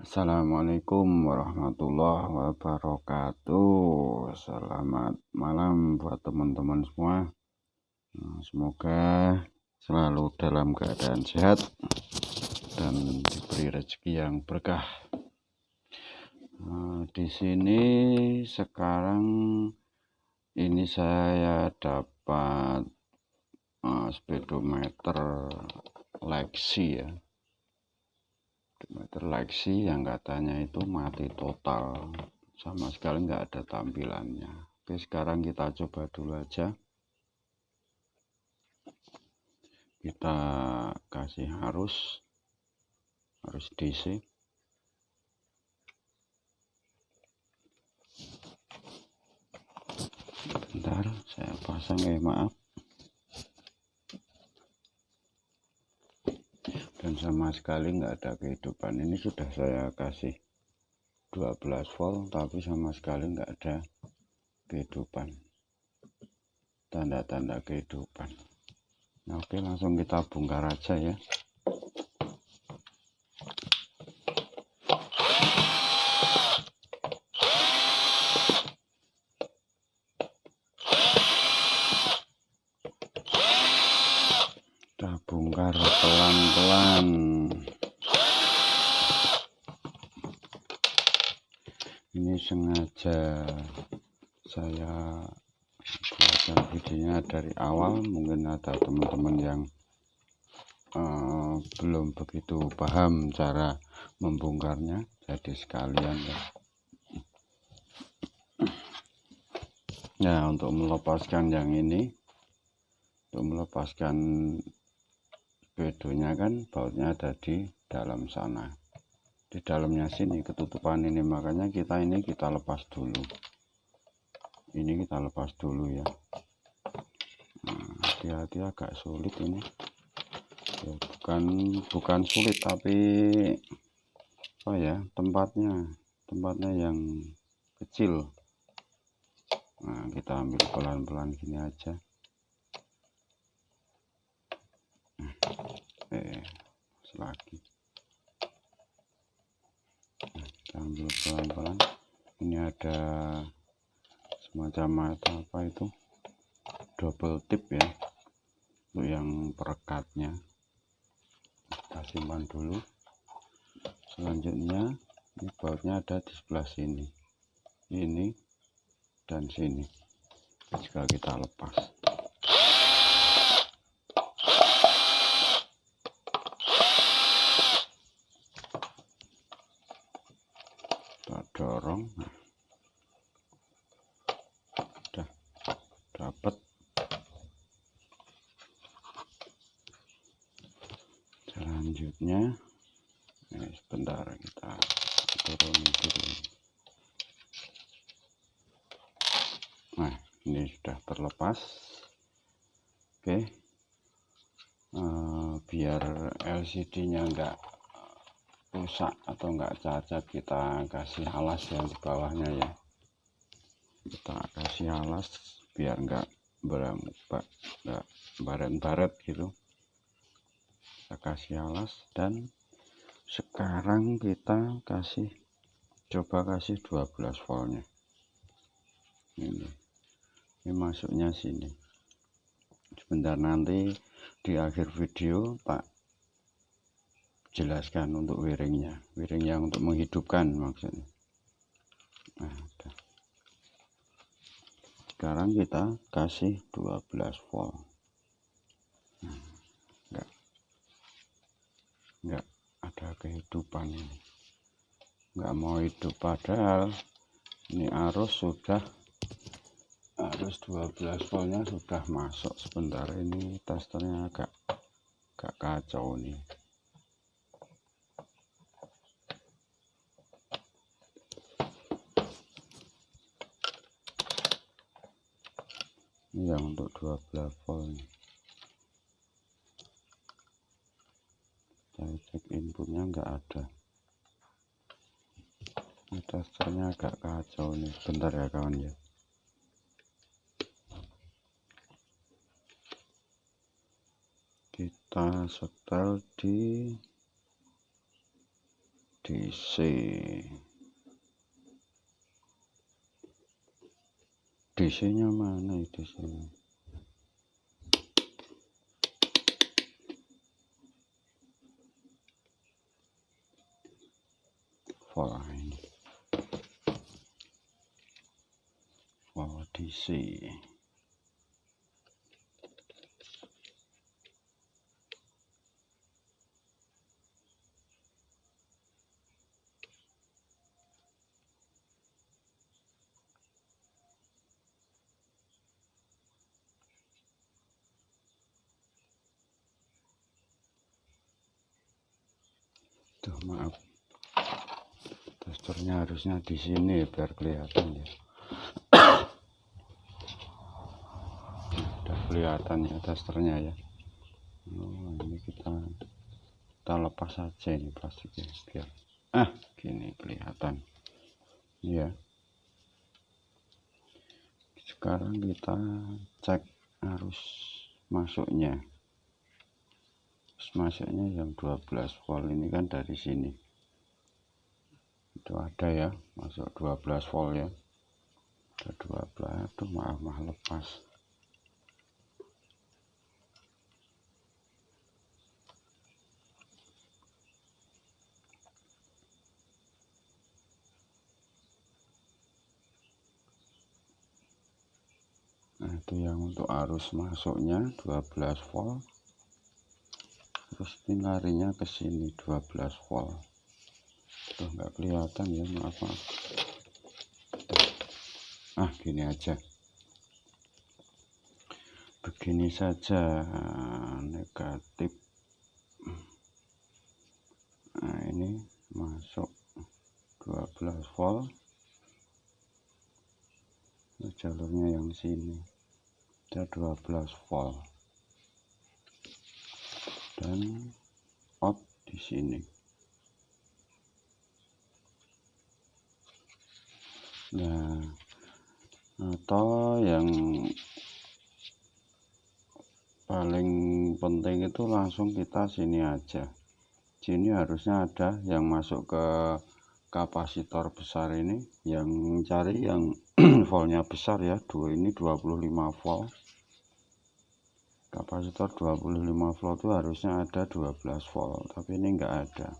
Assalamualaikum warahmatullahi wabarakatuh. Selamat malam buat teman-teman semua. Semoga selalu dalam keadaan sehat dan diberi rezeki yang berkah. Di sini sekarang ini saya dapat speedometer Lexi ya. Speedometer Lexi yang katanya itu mati total, sama sekali nggak ada tampilannya. Oke, sekarang kita coba dulu aja. Kita kasih arus DC. Bentar, saya pasang ya, maaf. Dan sama sekali nggak ada kehidupan. Ini sudah saya kasih 12 volt, tapi sama sekali nggak ada kehidupan, tanda-tanda kehidupan. Nah, oke, langsung kita bongkar aja ya. Kita bongkar pelan-pelan. Ini sengaja saya buatkan videonya dari awal, mungkin ada teman-teman yang belum begitu paham cara membongkarnya, jadi sekalian ya. Nah, untuk melepaskan yang ini, untuk melepaskan speedonya kan bautnya ada di dalam sana, di dalamnya sini, ketutupan ini, makanya kita lepas dulu. Ini kita lepas dulu ya. Hati-hati, agak sulit ini ya, bukan sulit, tapi apa ya, tempatnya yang kecil. Nah, kita ambil pelan-pelan gini aja. Lagi kita ambil pelan-pelan. Ini ada semacam apa itu, double tip ya, untuk yang perekatnya. Kita simpan dulu. Selanjutnya ini bautnya ada di sebelah sini, ini dan sini. Jika kita lepas, kita dorong. Nah, udah dapat. Selanjutnya sebentar, kita turun. Nah, ini sudah terlepas. Oke, biar LCD-nya enggak rusak atau enggak cacat, kita kasih alas yang di bawahnya ya. Kita kasih alas biar enggak baret-baret gitu. Kita kasih alas, dan sekarang kita coba kasih 12 voltnya. Ini masuknya sini. Sebentar, nanti di akhir video tak jelaskan untuk wiring yang untuk menghidupkan maksudnya. Nah, udah. Sekarang kita kasih 12 volt. Enggak ada kehidupan ini, enggak mau hidup, padahal ini arus 12 voltnya sudah masuk. Sebentar, ini testernya agak kacau nih. Ini yang untuk 12 volt nih. Saya cek inputnya enggak ada. Ini testernya agak kacau nih. Bentar ya kawan ya. Kita setel di DC. DC nya mana itu sini? Volt ini. Volt DC. Tuh, maaf, testernya harusnya di sini biar kelihatan ya. Udah kelihatan ya testernya ya. Oh, ini kita lepas saja ini plastiknya biar gini kelihatan ya. Sekarang kita cek arus masuknya. Masuknya yang 12 volt ini kan dari sini itu ada ya, masuk 12 volt ya, ada 12. Tuh maaf lepas. Nah itu yang untuk arus masuknya 12 volt, terus ini larinya ke sini 12 volt. Tuh nggak kelihatan ya, maaf. Gini aja, begini saja, negatif. Nah ini masuk 12 volt, jalurnya yang sini ada 12 volt dan out di sini. Nah, atau yang paling penting itu langsung kita sini aja. Sini harusnya ada yang masuk ke kapasitor besar ini, yang cari yang voltnya besar ya. Ini 25 volt. Kapasitor 25 volt itu harusnya ada 12 volt, tapi ini enggak ada.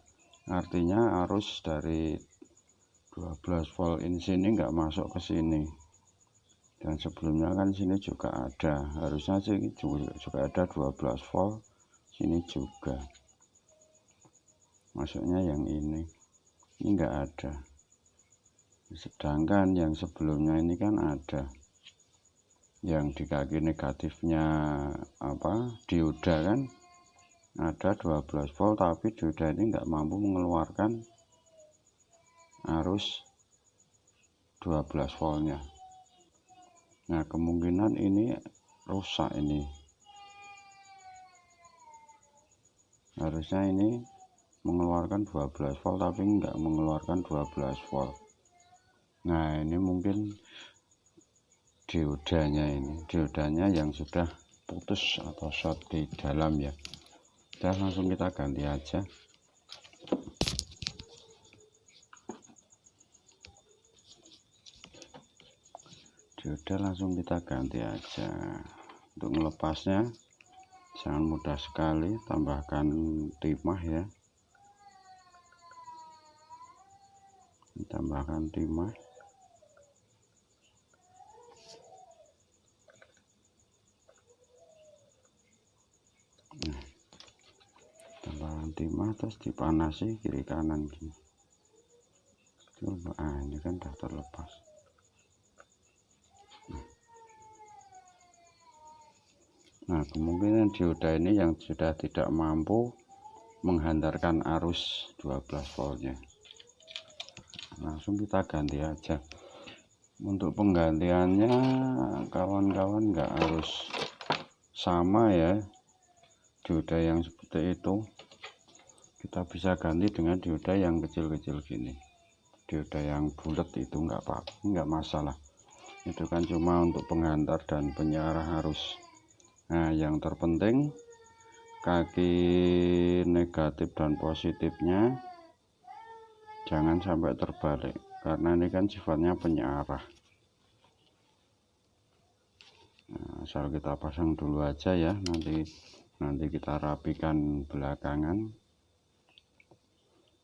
Artinya arus dari 12 volt ini sini enggak masuk ke sini. Dan sebelumnya kan sini juga ada, harusnya sih juga ada 12 volt, sini juga. Masuknya yang ini enggak ada. Sedangkan yang sebelumnya ini kan ada. Yang di kaki negatifnya dioda kan ada 12 volt, tapi dioda ini enggak mampu mengeluarkan arus 12 voltnya. Nah kemungkinan ini rusak ini. Harusnya ini mengeluarkan 12 volt tapi enggak mengeluarkan 12 volt. Nah ini mungkin diodanya yang sudah putus atau short di dalam ya. Langsung kita ganti aja. Dioda langsung kita ganti aja. Untuk melepasnya jangan mudah sekali, tambahkan timah ya. Tambahkan timah. Nah, tambahkan timah terus dipanasi kiri kanan gini. Ini kan sudah terlepas. Nah kemungkinan dioda ini yang sudah tidak mampu menghantarkan arus 12 voltnya. Langsung kita ganti aja. Untuk penggantiannya kawan-kawan nggak harus sama ya, dioda yang seperti itu kita bisa ganti dengan dioda yang kecil-kecil gini. Dioda yang bulat itu nggak apa-apa, nggak masalah. Itu kan cuma untuk penghantar dan penyarah arus. Nah yang terpenting kaki negatif dan positifnya jangan sampai terbalik karena ini kan sifatnya penyearah. Nah, asal kita pasang dulu aja ya, nanti kita rapikan belakangan.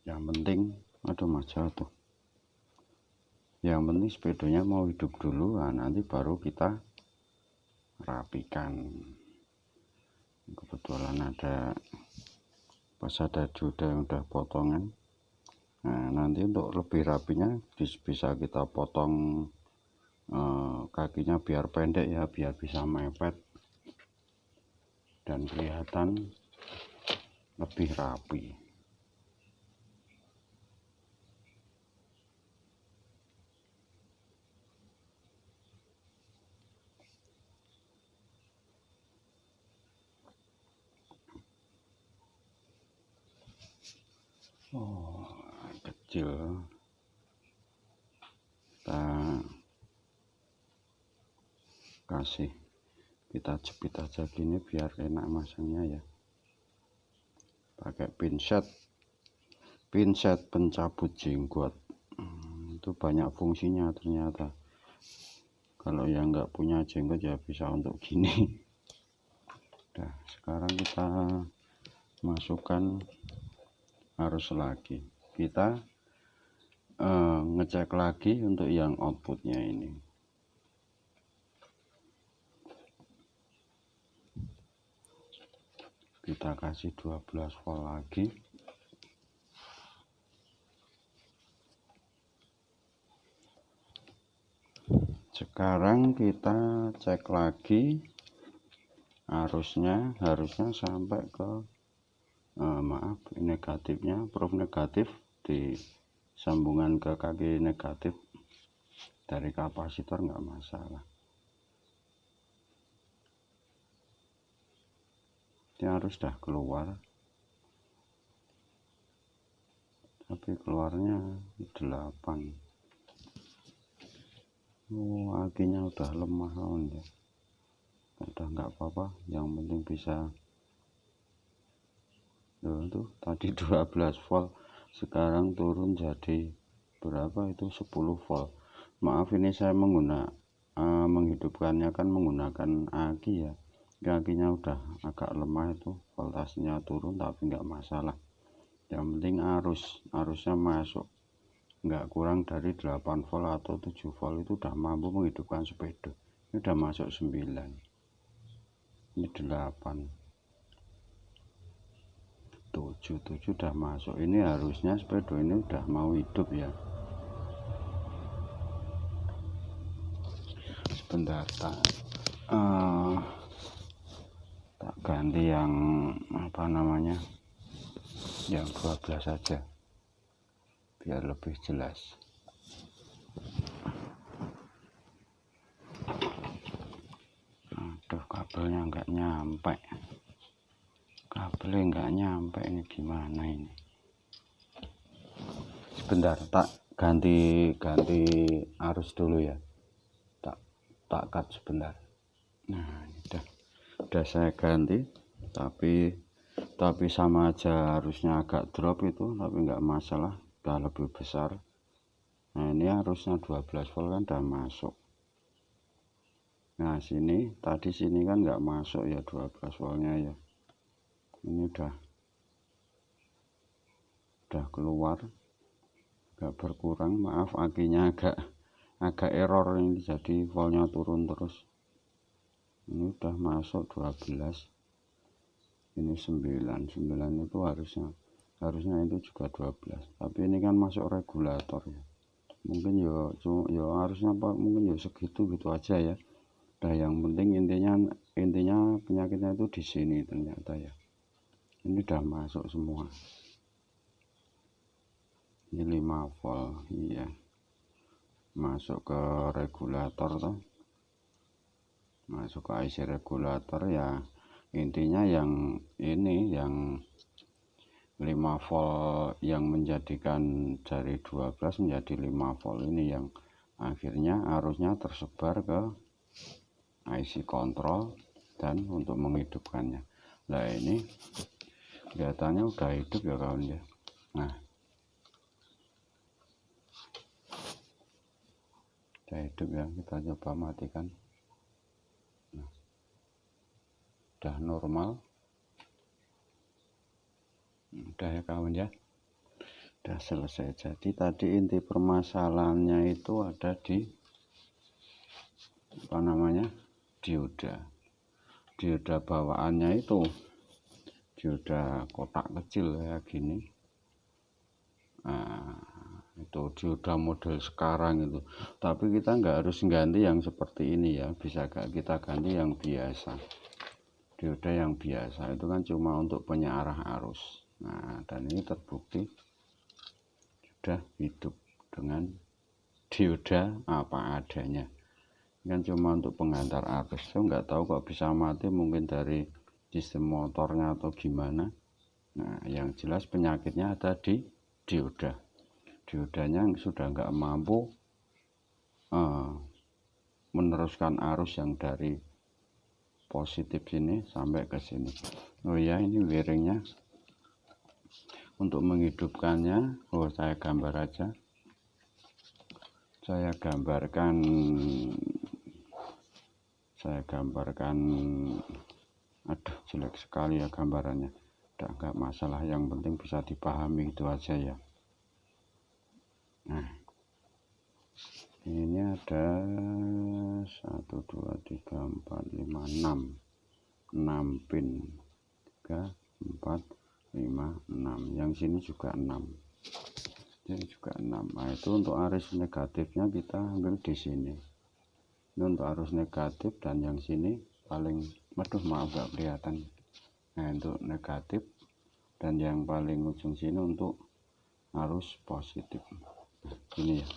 Yang penting aduh mas jatuh, yang penting sepedanya mau hidup dulu, nah, nanti baru kita rapikan. Kebetulan ada juda yang udah potongan. Nah, nanti untuk lebih rapinya bisa kita potong kakinya biar pendek ya, biar bisa mepet dan kelihatan lebih rapi. Oh, kecil. Kita jepit aja gini biar enak masangnya ya. Pakai pinset pencabut jenggot. Itu banyak fungsinya ternyata. Kalau yang nggak punya jenggot ya bisa untuk gini. Nah, sekarang kita masukkan arus lagi. Kita ngecek lagi untuk yang outputnya ini. Kita kasih 12 volt lagi. Sekarang kita cek lagi arusnya, harusnya sampai ke maaf, negatifnya, proof negatif di sambungan ke kaki negatif dari kapasitor, nggak masalah. Ini harus sudah keluar, tapi keluarnya 8. Akinya udah lemah ya. Udah nggak apa-apa, yang penting bisa. Tuh tadi 12 volt, sekarang turun jadi berapa itu, 10 volt. Maaf, ini saya menghidupkannya kan menggunakan aki ya. Kakinya udah agak lemah, itu voltasenya turun, tapi nggak masalah. Yang penting arusnya masuk, nggak kurang dari 8 volt atau 7 volt, itu udah mampu menghidupkan sepeda. Ini udah masuk 9, ini 8, 7 udah masuk. Ini harusnya sepeda ini udah mau hidup ya. Sebentar, tak ganti yang apa namanya, yang 12 saja biar lebih jelas. Aduh, kabelnya nggak nyampe, ini gimana ini. Sebentar, tak ganti arus dulu ya, tak cut sebentar. Nah, udah saya ganti, tapi sama aja, harusnya agak drop itu, tapi nggak masalah, udah lebih besar. Nah, ini harusnya 12 volt kan udah masuk. Nah, sini kan nggak masuk ya 12 voltnya ya. Ini udah keluar, nggak berkurang. Maaf, akinya agak error ini, jadi voltnya turun terus. Ini udah masuk 12, ini 9 itu harusnya itu juga 12, tapi ini kan masuk regulator ya. Mungkin ya harusnya mungkin ya segitu aja ya. Nah, yang penting intinya penyakitnya itu di sini ternyata ya. Ini udah masuk semua. Ini 5 volt, iya. Masuk ke regulator toh. Masuk ke IC regulator ya. Intinya yang ini, yang 5 volt yang menjadikan dari 12 menjadi 5 volt ini, yang akhirnya arusnya tersebar ke IC kontrol dan untuk menghidupkannya. Nah, ini kelihatannya udah hidup ya kawan ya. Nah, sudah hidup ya. Kita coba matikan. Nah, udah normal, udah ya kawan ya, udah selesai. Jadi tadi inti permasalahannya itu ada di apa namanya, dioda bawaannya itu dioda kotak kecil kayak gini. Nah, itu dioda model sekarang itu, tapi kita nggak harus ganti yang seperti ini ya, bisa kita ganti yang biasa. Dioda yang biasa itu kan cuma untuk penyearah arus. Nah, dan ini terbukti sudah hidup dengan dioda apa adanya. Ini kan cuma untuk penghantar arus. Saya nggak tahu kok bisa mati, mungkin dari sistem motornya atau gimana. Nah, yang jelas penyakitnya ada di dioda. Diodanya sudah nggak mampu meneruskan arus yang dari positif sini sampai ke sini. Oh ya, ini wiringnya. Untuk menghidupkannya, saya gambar aja. Saya gambarkan, aduh jelek sekali ya gambarannya. Nggak masalah, yang penting bisa dipahami itu aja ya. Nah, ini ada 1 2 3 4 5 6 pin, 3 4 5 6, yang sini juga 6, ini juga 6. Nah, itu untuk arus negatifnya kita ambil di sini. Ini untuk arus negatif, dan yang sini paling, maaf gak kelihatan. Nah, untuk negatif, dan yang paling ujung sini untuk arus positif. Nah, ini ya.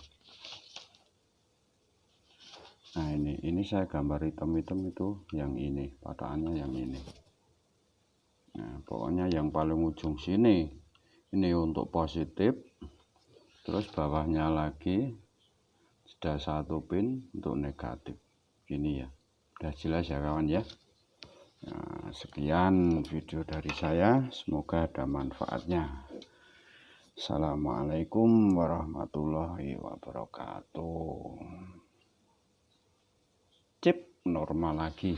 Nah, ini saya gambar hitam-hitam itu yang ini, patahannya yang ini. Nah, pokoknya yang paling ujung sini ini untuk positif, terus bawahnya lagi sudah 1 pin untuk negatif. Ini ya, udah jelas ya kawan ya. Nah, sekian video dari saya, semoga ada manfaatnya. Assalamualaikum warahmatullahi wabarakatuh. Cip normal lagi.